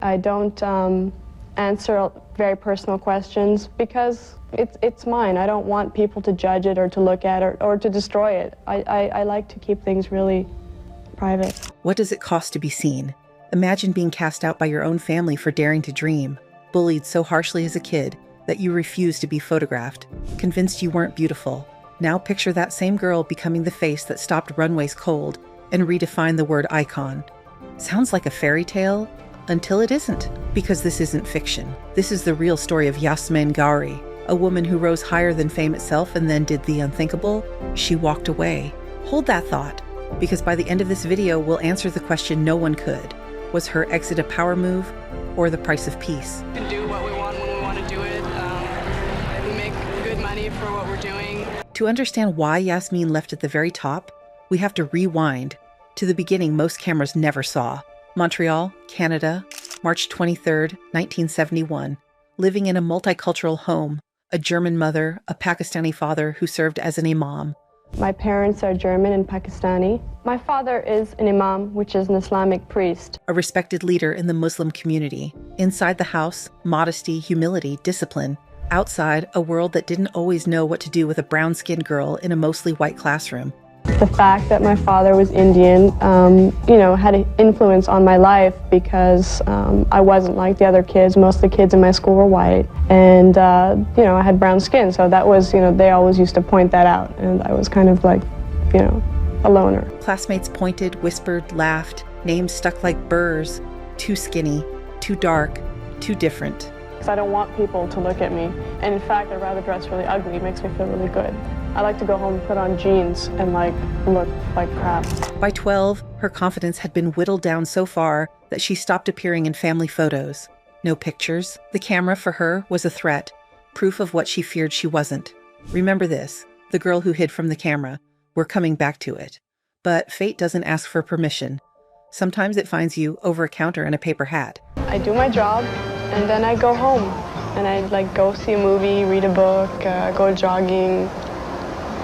I don't answer very personal questions because it's mine. I don't want people to judge it or to look at it or to destroy it. I like to keep things really private. What does it cost to be seen? Imagine being cast out by your own family for daring to dream, bullied so harshly as a kid that you refused to be photographed, convinced you weren't beautiful. Now picture that same girl becoming the face that stopped runways cold and redefined the word icon. Sounds like a fairy tale? Until it isn't, because this isn't fiction. This is the real story of Yasmeen Ghauri, a woman who rose higher than fame itself and then did the unthinkable. She walked away. Hold that thought, because by the end of this video, we'll answer the question no one could. Was her exit a power move or the price of peace? We can do what we want when we want to do it. We make good money for what we're doing. To understand why Yasmeen left at the very top, we have to rewind to the beginning most cameras never saw. Montreal, Canada, March 23rd, 1971. Living in a multicultural home, a German mother, a Pakistani father who served as an imam. My parents are German and Pakistani. My father is an imam, which is an Islamic priest. A respected leader in the Muslim community. Inside the house, modesty, humility, discipline. Outside, a world that didn't always know what to do with a brown-skinned girl in a mostly white classroom. The fact that my father was Indian, had an influence on my life because I wasn't like the other kids. Most of the kids in my school were white, and I had brown skin. So that was, they always used to point that out, and I was kind of like, a loner. Classmates pointed, whispered, laughed. Names stuck like burrs. Too skinny, too dark, too different. I don't want people to look at me, and in fact, I'd rather dress really ugly. It makes me feel really good. I like to go home and put on jeans and look like crap. By 12, her confidence had been whittled down so far that she stopped appearing in family photos. No pictures. The camera for her was a threat, proof of what she feared she wasn't. Remember this, the girl who hid from the camera. We're coming back to it. But fate doesn't ask for permission. Sometimes it finds you over a counter in a paper hat. I do my job, and then I go home, and I go see a movie, read a book, go jogging.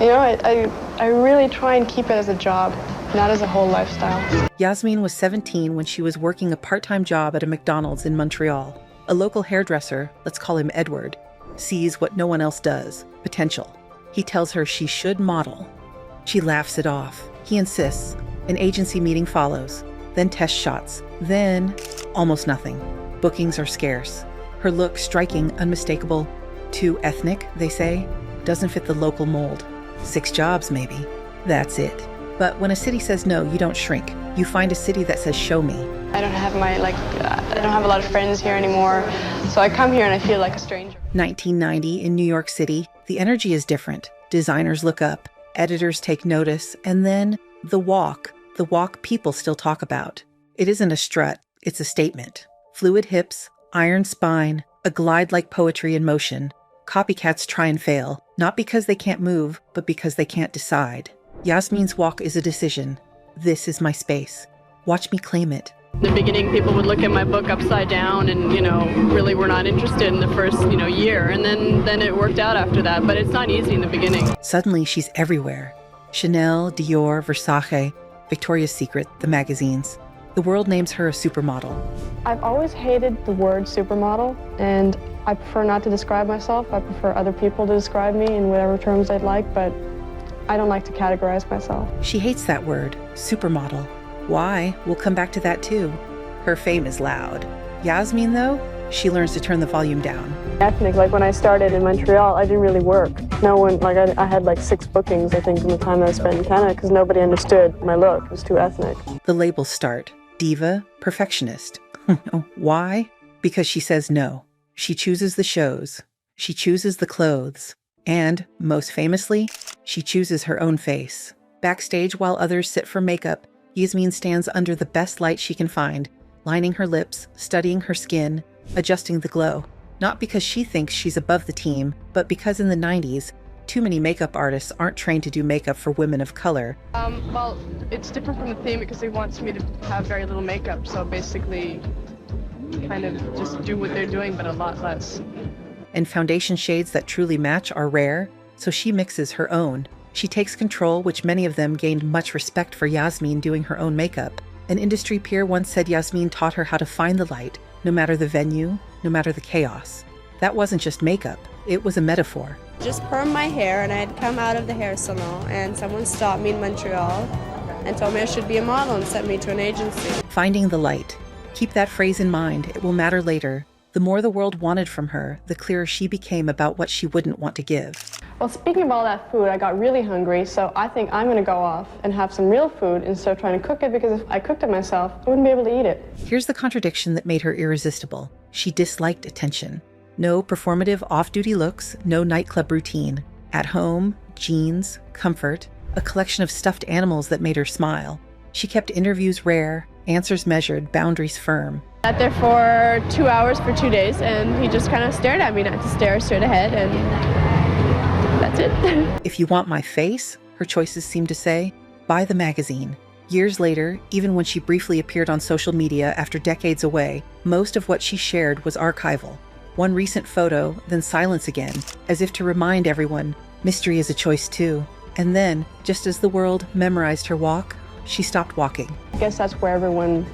I really try and keep it as a job, not as a whole lifestyle. Yasmeen was 17 when she was working a part-time job at a McDonald's in Montreal. A local hairdresser, let's call him Edward, sees what no one else does, potential. He tells her she should model. She laughs it off. He insists. An agency meeting follows, then test shots, then almost nothing. Bookings are scarce. Her look striking, unmistakable. Too ethnic, they say. Doesn't fit the local mold. 6 jobs, maybe. That's it. But when a city says no, you don't shrink. You find a city that says, show me. I don't have I don't have a lot of friends here anymore, so I come here and I feel like a stranger. 1990 in New York City, the energy is different. Designers look up, editors take notice, and then the walk people still talk about. It isn't a strut, it's a statement. Fluid hips, iron spine, a glide like poetry in motion. Copycats try and fail, not because they can't move, but because they can't decide. Yasmeen's walk is a decision. This is my space. Watch me claim it. In the beginning, people would look at my book upside down and, really were not interested in the first, year. And then it worked out after that, but it's not easy in the beginning. Suddenly, she's everywhere. Chanel, Dior, Versace, Victoria's Secret, the magazines. The world names her a supermodel. I've always hated the word supermodel, and I prefer not to describe myself. I prefer other people to describe me in whatever terms they'd like, but I don't like to categorize myself. She hates that word, supermodel. Why? We'll come back to that too. Her fame is loud. Yasmeen, though, she learns to turn the volume down. Ethnic, when I started in Montreal, I didn't really work. No one, I had 6 bookings, I think, in the time I spent in Canada, because nobody understood my look. It was too ethnic. The labels start. Diva, perfectionist. Why? Because she says no. She chooses the shows. She chooses the clothes. And, most famously, she chooses her own face. Backstage, while others sit for makeup, Yasmeen stands under the best light she can find, lining her lips, studying her skin, adjusting the glow. Not because she thinks she's above the team, but because in the 90s, too many makeup artists aren't trained to do makeup for women of color. Well, it's different from the theme because they want me to have very little makeup, so basically kind of just do what they're doing, but a lot less. And foundation shades that truly match are rare, so she mixes her own. She takes control, which many of them gained much respect for Yasmeen doing her own makeup. An industry peer once said Yasmeen taught her how to find the light, no matter the venue, no matter the chaos. That wasn't just makeup, it was a metaphor. Just perm my hair, and I'd come out of the hair salon, and someone stopped me in Montreal and told me I should be a model and sent me to an agency. Finding the light. Keep that phrase in mind, it will matter later. The more the world wanted from her, the clearer she became about what she wouldn't want to give. Well, speaking of all that food, I got really hungry, so I think I'm gonna go off and have some real food instead of trying to cook it, because if I cooked it myself, I wouldn't be able to eat it. Here's the contradiction that made her irresistible. She disliked attention. No performative off-duty looks, no nightclub routine. At home, jeans, comfort, a collection of stuffed animals that made her smile. She kept interviews rare, answers measured, boundaries firm. Sat there for 2 hours for 2 days, and he just kind of stared at me, not to stare straight ahead, and that's it. If you want my face, her choices seemed to say, buy the magazine. Years later, even when she briefly appeared on social media after decades away, most of what she shared was archival. One recent photo, then silence again, as if to remind everyone, mystery is a choice too. And then, just as the world memorized her walk, she stopped walking. I guess that's where everyone,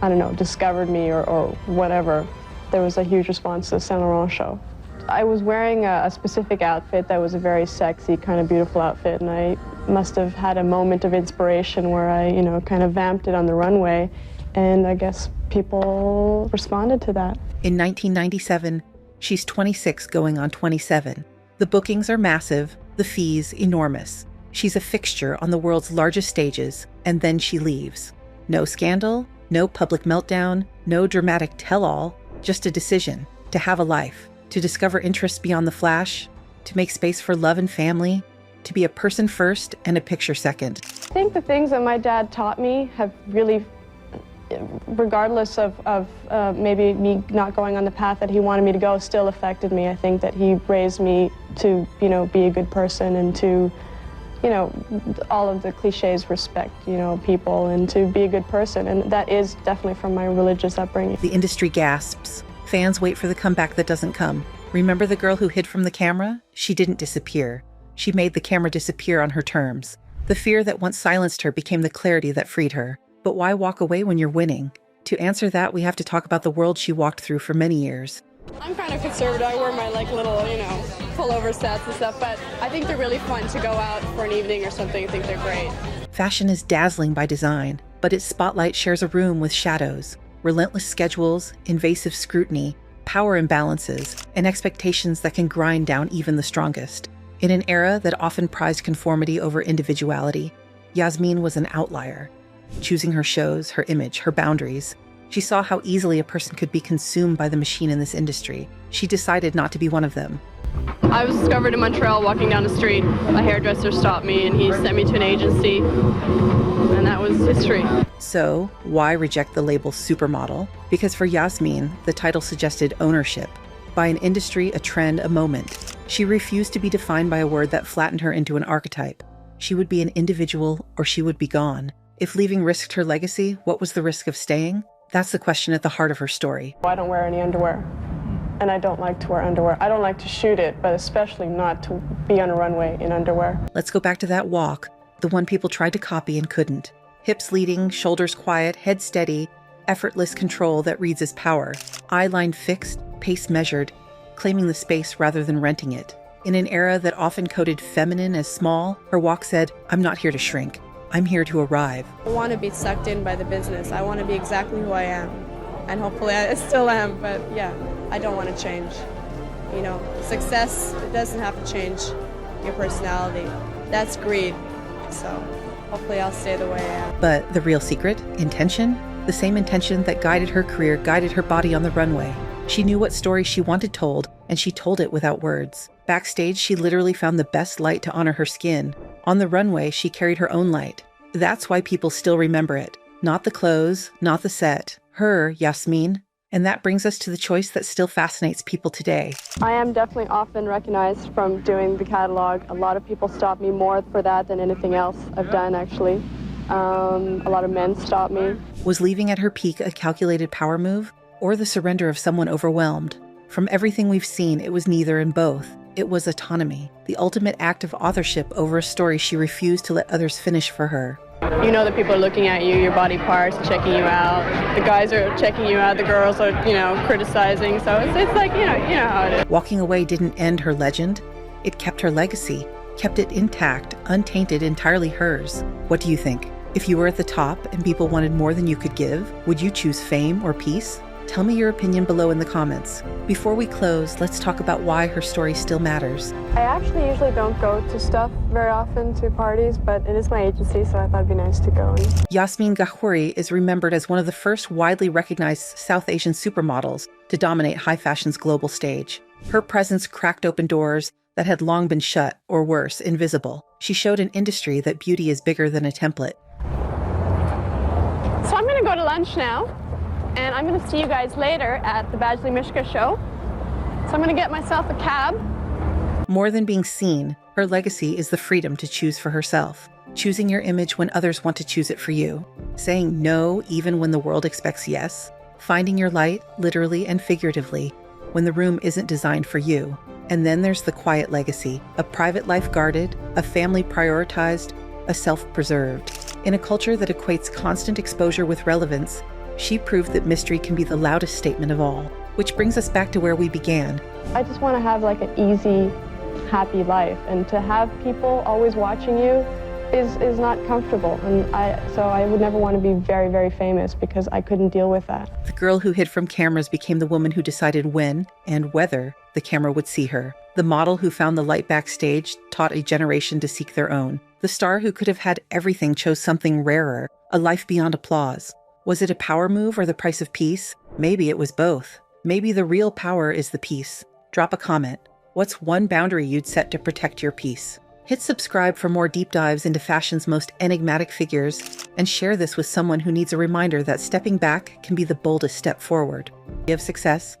I don't know, discovered me or whatever. There was a huge response to the Saint Laurent show. I was wearing a specific outfit that was a very sexy, kind of beautiful outfit, and I must have had a moment of inspiration where I, kind of vamped it on the runway, and I guess people responded to that. In 1997, she's 26 going on 27. The bookings are massive, the fees enormous. She's a fixture on the world's largest stages, and then she leaves. No scandal, no public meltdown, no dramatic tell-all, just a decision to have a life, to discover interests beyond the flash, to make space for love and family, to be a person first and a picture second. I think the things that my dad taught me have really, regardless of maybe me not going on the path that he wanted me to go, still affected me. I think that he raised me to, be a good person and to, all of the cliches, respect, people, and to be a good person. And that is definitely from my religious upbringing. The industry gasps. Fans wait for the comeback that doesn't come. Remember the girl who hid from the camera? She didn't disappear. She made the camera disappear on her terms. The fear that once silenced her became the clarity that freed her. But why walk away when you're winning? To answer that, we have to talk about the world she walked through for many years. I'm kind of conservative. I wear my little, pullover sets and stuff, but I think they're really fun to go out for an evening or something. I think they're great. Fashion is dazzling by design, but its spotlight shares a room with shadows, relentless schedules, invasive scrutiny, power imbalances, and expectations that can grind down even the strongest. In an era that often prized conformity over individuality, Yasmeen was an outlier. Choosing her shows, her image, her boundaries, she saw how easily a person could be consumed by the machine in this industry. She decided not to be one of them. I was discovered in Montreal walking down the street. A hairdresser stopped me and he sent me to an agency, and that was history. So, why reject the label Supermodel? Because for Yasmeen, the title suggested ownership. By an industry, a trend, a moment. She refused to be defined by a word that flattened her into an archetype. She would be an individual or she would be gone. If leaving risked her legacy, what was the risk of staying? That's the question at the heart of her story. I don't wear any underwear, and I don't like to wear underwear. I don't like to shoot it, but especially not to be on a runway in underwear. Let's go back to that walk, the one people tried to copy and couldn't. Hips leading, shoulders quiet, head steady, effortless control that reads as power. Eye line fixed, pace measured, claiming the space rather than renting it. In an era that often coded feminine as small, her walk said, "I'm not here to shrink. I'm here to arrive." I want to be sucked in by the business. I want to be exactly who I am. And hopefully I still am, but yeah, I don't want to change. Success, it doesn't have to change your personality. That's greed. So hopefully I'll stay the way I am. But the real secret? Intention? The same intention that guided her career guided her body on the runway. She knew what story she wanted told, and she told it without words. Backstage, she literally found the best light to honor her skin. On the runway, she carried her own light. That's why people still remember it. Not the clothes, not the set. Her, Yasmeen. And that brings us to the choice that still fascinates people today. I am definitely often recognized from doing the catalog. A lot of people stop me more for that than anything else I've done, actually. A lot of men stop me. Was leaving at her peak a calculated power move, or the surrender of someone overwhelmed? From everything we've seen, it was neither and both. It was autonomy, the ultimate act of authorship over a story she refused to let others finish for her. You know that people are looking at you, your body parts, checking you out. The guys are checking you out, the girls are, criticizing. So it's like, you know how it is. Walking away didn't end her legend. It kept her legacy, kept it intact, untainted, entirely hers. What do you think? If you were at the top and people wanted more than you could give, would you choose fame or peace? Tell me your opinion below in the comments. Before we close, let's talk about why her story still matters. I actually usually don't go to stuff very often, to parties, but it is my agency, so I thought it'd be nice to go. Yasmeen Ghauri is remembered as one of the first widely recognized South Asian supermodels to dominate high fashion's global stage. Her presence cracked open doors that had long been shut, or worse, invisible. She showed an industry that beauty is bigger than a template. So I'm gonna go to lunch now, and I'm gonna see you guys later at the Bajli Mishka show. So I'm gonna get myself a cab. More than being seen, her legacy is the freedom to choose for herself. Choosing your image when others want to choose it for you. Saying no even when the world expects yes. Finding your light, literally and figuratively, when the room isn't designed for you. And then there's the quiet legacy, a private life guarded, a family prioritized, a self preserved. In a culture that equates constant exposure with relevance, she proved that mystery can be the loudest statement of all. Which brings us back to where we began. I just want to have like an easy, happy life, and to have people always watching you is not comfortable. And so I would never want to be very, very famous because I couldn't deal with that. The girl who hid from cameras became the woman who decided when and whether the camera would see her. The model who found the light backstage taught a generation to seek their own. The star who could have had everything chose something rarer, a life beyond applause. Was it a power move or the price of peace? Maybe it was both. Maybe the real power is the peace. Drop a comment. What's one boundary you'd set to protect your peace? Hit subscribe for more deep dives into fashion's most enigmatic figures, and share this with someone who needs a reminder that stepping back can be the boldest step forward. Of success,